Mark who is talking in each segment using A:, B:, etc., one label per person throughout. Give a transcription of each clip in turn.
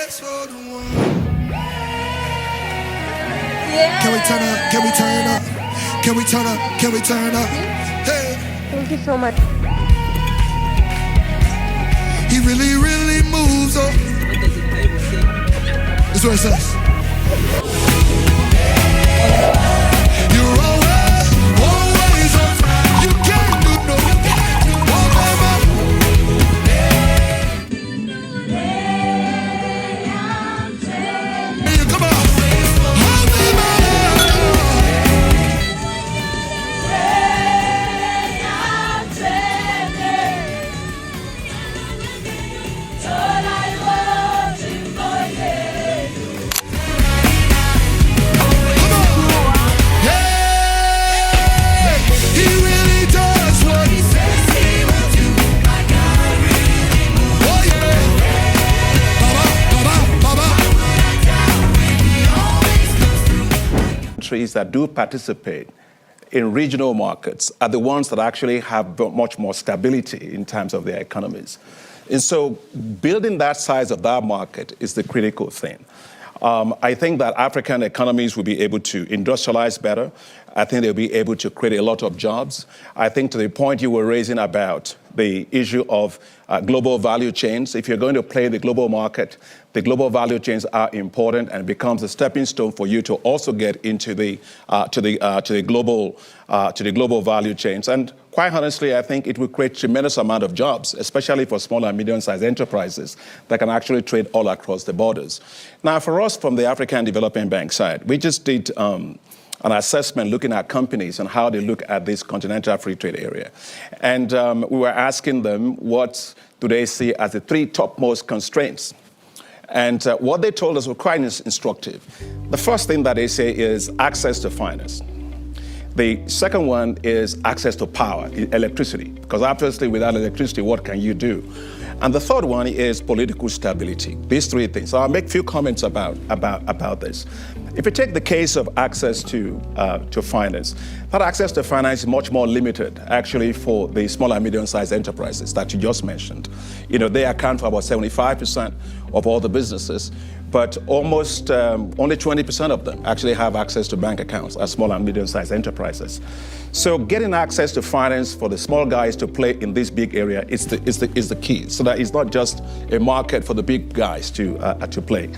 A: Yeah. Can we turn up? Can we turn up? Can we turn up? Can we turn up? Hey.
B: Thank you so much.
A: He really, really moves up. That's what it says. You're always on time. You can't do no. Come on.
C: Countries that do participate in regional markets are the ones that actually have much more stability in terms of their economies. And so building that size of that market is the critical thing. I think that African economies will be able to industrialize better. I think they'll be able to create a lot of jobs. I think to the point you were raising about the issue of global value chains, if you're going to play the global market, the global value chains are important and becomes a stepping stone for you to also get into the global value chains. And quite honestly, I think it will create tremendous amount of jobs, especially for small and medium-sized enterprises that can actually trade all across the borders. Now, for us from the African Development Bank side, we just did an assessment looking at companies and how they look at this continental free trade area. And we were asking them what do they see as the three topmost constraints. And what they told us was quite instructive. The first thing that they say is access to finance. The second one is access to power, electricity, because obviously without electricity, what can you do? And the third one is political stability. These three things. So I'll make a few comments about this. If you take the case of access to finance, that access to finance is much more limited, actually, for the small and medium-sized enterprises that you just mentioned. You know, they account for about 75% of all the businesses, but almost only 20% of them actually have access to bank accounts as small and medium-sized enterprises. So getting access to finance for the small guys to play in this big area is the key. So that it's not just a market for the big guys to play.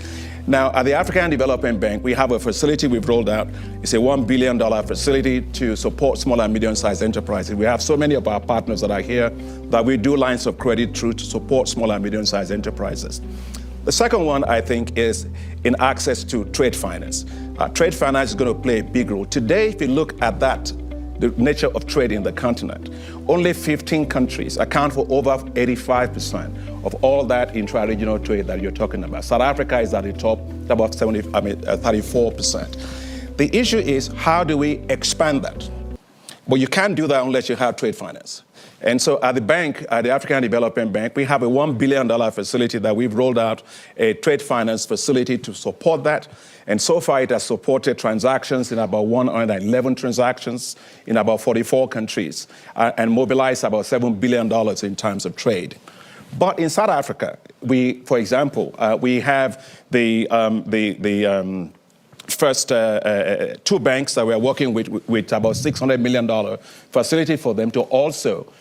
C: Now, at the African Development Bank, we have a facility we've rolled out. It's a $1 billion facility to support small and medium-sized enterprises. We have so many of our partners that are here that we do lines of credit through to support small and medium-sized enterprises. The second one, I think, is in access to trade finance. Trade finance is going to play a big role. Today, if you look at that, the nature of trade in the continent, only 15 countries account for over 85% of all that intra-regional trade that you're talking about. South Africa is at the top, about 34%. The issue is, how do we expand that? Well, you can't do that unless you have trade finance. And so at the bank, at the African Development Bank, we have a $1 billion facility that we've rolled out, a trade finance facility to support that. And so far, it has supported transactions in about 111 transactions in about 44 countries and mobilized about $7 billion in terms of trade. But in South Africa, for example, we have the first two banks that we're working with about $600 million facility for them to also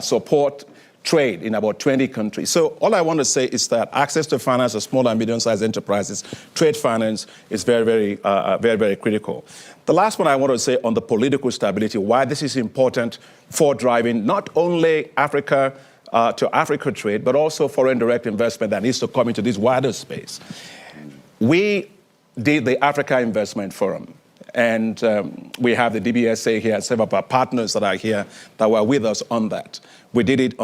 C: support trade in about 20 countries. So all I want to say is that access to finance for small and medium-sized enterprises, trade finance is very, very critical. The last one I want to say on the political stability, why this is important for driving not only Africa to Africa trade, but also foreign direct investment that needs to come into this wider space. We did the Africa Investment Forum. And we have the DBSA here, several of our partners that are here that were with us on that. We did it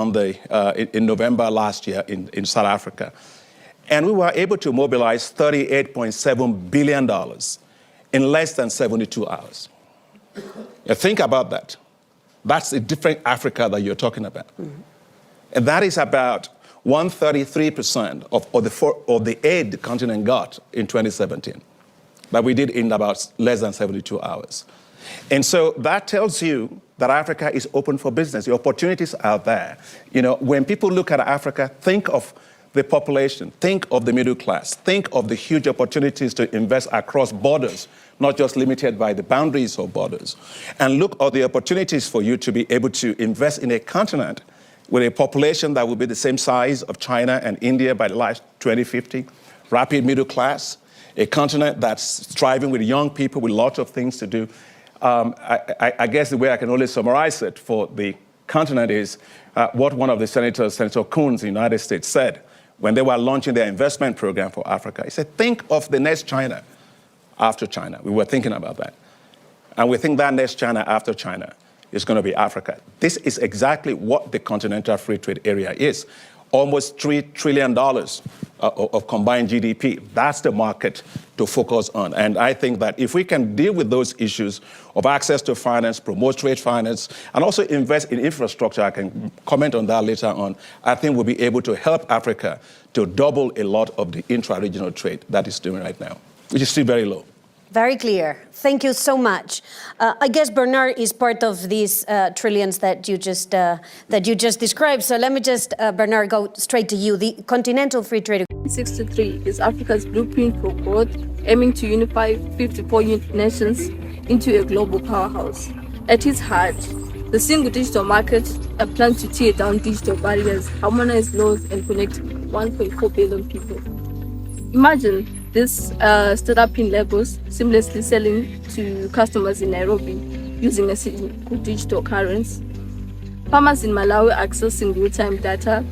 C: in November last year in South Africa. And we were able to mobilize $38.7 billion in less than 72 hours. Now think about that. That's a different Africa that you're talking about. Mm-hmm. And that is about 133% of the aid the continent got in 2017. That we did in about less than 72 hours. And so that tells you that Africa is open for business. The opportunities are there. You know, when people look at Africa, think of the population, think of the middle class, think of the huge opportunities to invest across borders, not just limited by the boundaries of borders. And look at the opportunities for you to be able to invest in a continent with a population that will be the same size of China and India by the last 2050, rapid middle class, a continent that's thriving with young people with lots of things to do. I guess the way I can only summarize it for the continent is what one of the senators, Senator Coons in the United States, said when they were launching their investment program for Africa. He said, think of the next China after China. We were thinking about that. And we think that next China after China is going to be Africa. This is exactly what the Continental Free Trade Area is. Almost $3 trillion of combined GDP. That's the market to focus on. And I think that if we can deal with those issues of access to finance, promote trade finance, and also invest in infrastructure, I can comment on that later on, I think we'll be able to help Africa to double a lot of the intra-regional trade that is doing right now, which is still very low.
B: Very clear. Thank you so much. I guess Bernard is part of these trillions that you just described. So let me just, Bernard, go straight to you. The Continental Free Trade
D: 63 is Africa's blueprint for growth, aiming to unify 54 nations into a global powerhouse. At its heart, the single digital market, a plan to tear down digital barriers, harmonize laws, and connect 1.4 billion people. Imagine this startup in Lagos seamlessly selling to customers in Nairobi using a single digital currency. Farmers in Malawi accessing real-time data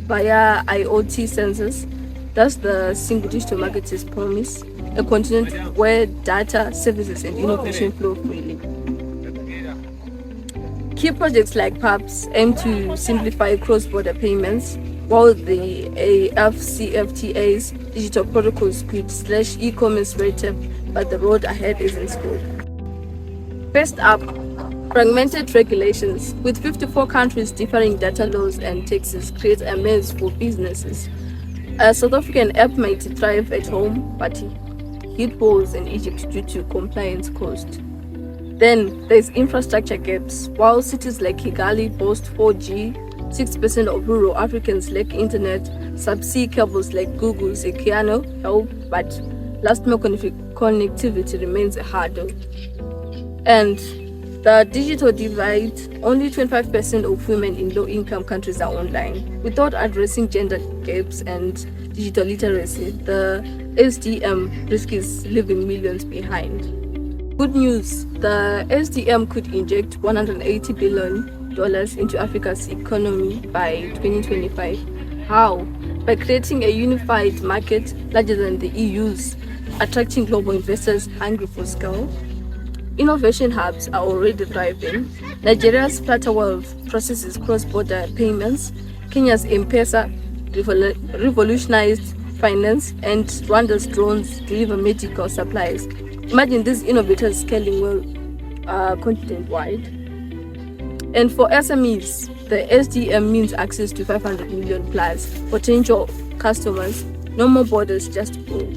D: via IoT sensors. That's the single digital market's promise, a continent where data, services, and innovation flow freely. Key projects like PAPS aim to simplify cross-border payments, while the AfCFTA's digital protocols could slash e-commerce rate, but the road ahead isn't smooth. First up, fragmented regulations, with 54 countries differing data laws and taxes create a mess for businesses. A South African app might thrive at home, but hit walls in Egypt due to compliance cost. Then there's infrastructure gaps. While cities like Kigali boast 4G, 6% of rural Africans lack internet. Subsea cables like Google's Equiano help, but last mile connectivity remains a hurdle. And the digital divide, only 25% of women in low-income countries are online. Without addressing gender gaps and digital literacy, the SDM risks leaving millions behind. Good news, the SDM could inject $180 billion into Africa's economy by 2025. How? By creating a unified market larger than the EU's, attracting global investors hungry for scale. Innovation hubs are already thriving. Nigeria's Flutterwave processes cross-border payments. Kenya's M-Pesa revolutionized finance, and Rwanda's drones deliver medical supplies. Imagine these innovators scaling well continent-wide. And for SMEs, the SDM means access to 500 million plus potential customers. No more borders, just growth.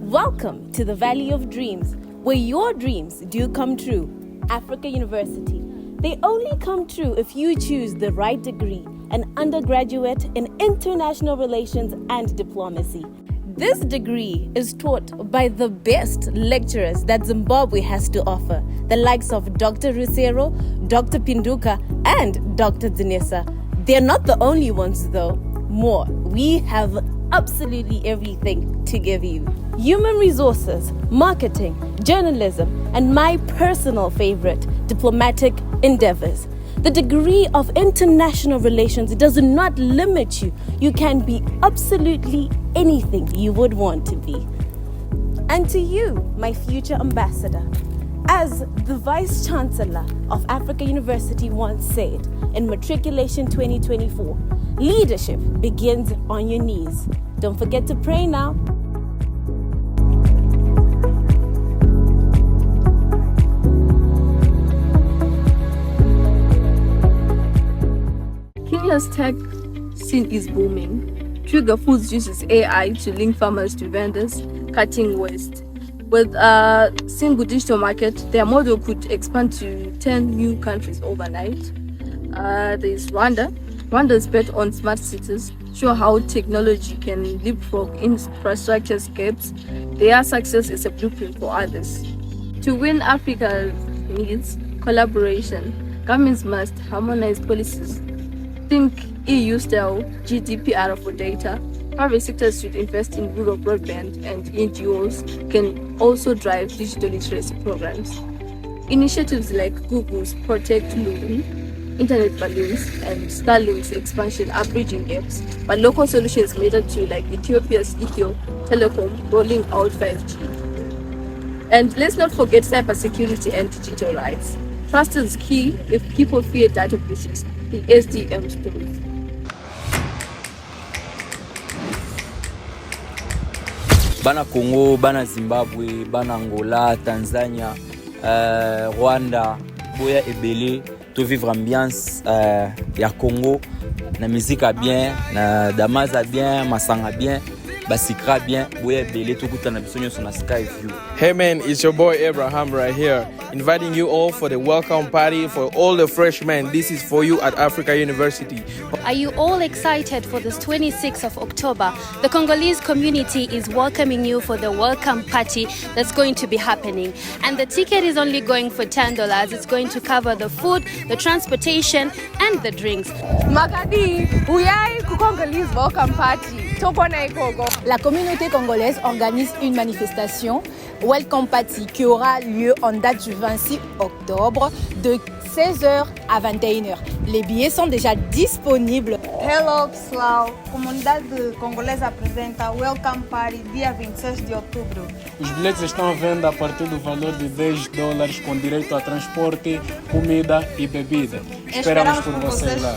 E: Welcome to the Valley of Dreams, where your dreams do come true. Africa University. They only come true if you choose the right degree, an undergraduate in international relations and diplomacy. This degree is taught by the best lecturers that Zimbabwe has to offer, the likes of Dr. Rusero, Dr. Pinduka, and Dr. Dinesa. They're not the only ones though. More. We have absolutely everything to give you. Human resources, marketing, journalism, and my personal favorite, diplomatic endeavors. The degree of international relations does not limit you. You can be absolutely anything you would want to be. And to you, my future ambassador, as the Vice Chancellor of Africa University once said in Matriculation 2024, leadership begins on your knees. Don't forget to pray now.
D: Kenya's tech scene is booming. Trigger Foods uses AI to link farmers to vendors, cutting waste. With a single digital market, their model could expand to 10 new countries overnight. There's Rwanda, Rwanda's bet on smart cities show how technology can leapfrog infrastructure gaps. Their success is a blueprint for others. To win Africa's needs collaboration, governments must harmonize policies. Think EU-style GDPR for data. Private sectors should invest in rural broadband, and NGOs can also drive digital literacy programs. Initiatives like Google's Protect Loon, Internet Balloons, and Starlink's expansion are bridging gaps, but local solutions matter too, like Ethiopia's Ethio Telecom rolling out 5G. And let's not forget cybersecurity and digital rights. Trust is key. If people fear data breaches, the SDM stories.
F: Bana Congo, bana Zimbabwe, bana Angola, Tanzania, Rwanda, boya ebele, to vivre ambiance ya Congo, na musique a bien, na damaz a bien, masanga bien, basikra bien, boya ebele, to kuta na bisonyo so na sky view.
G: Hey man, it's your boy Abraham right here, inviting you all for the welcome party for all the freshmen. This is for you at Africa University.
H: Are you all excited for this 26th of October? The Congolese community is welcoming you for the welcome party that's going to be happening. And the ticket is only going for $10. It's going to cover the food, the transportation, and the drinks.
I: Makadi, uyai ku Congolese welcome party.
E: La communauté congolaise organise une manifestation, Welcome Party, qui aura lieu en date du 26 octobre de 16h à 21h. Les billets sont déjà disponibles.
J: Hello pessoal, comunidade congolesa apresenta Welcome Party dia 26 de outubro.
K: Os bilhetes estão à venda a partir do valor de $10 com direito a transporte, comida e bebida. Esperamos por vocês lá.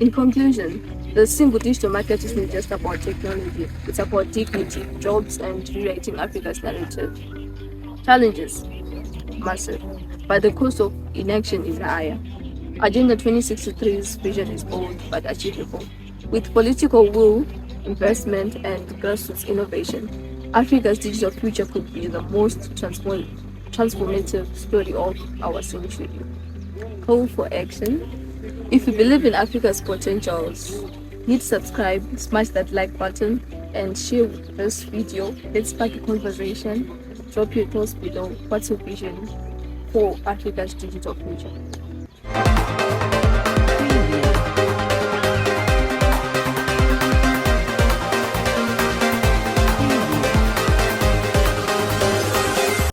D: In conclusion, the single digital market isn't just about technology, it's about dignity, jobs, and rewriting Africa's narrative. Challenges, massive, but the cost of inaction is higher. Agenda 2063's vision is bold but achievable. With political will, investment, and grassroots innovation, Africa's digital future could be the most transformative story of our century. Call for action. If you believe in Africa's potentials, hit subscribe, smash that like button, and share this video. Let's spark a conversation. Drop your thoughts below. What's your vision for Africa's digital future?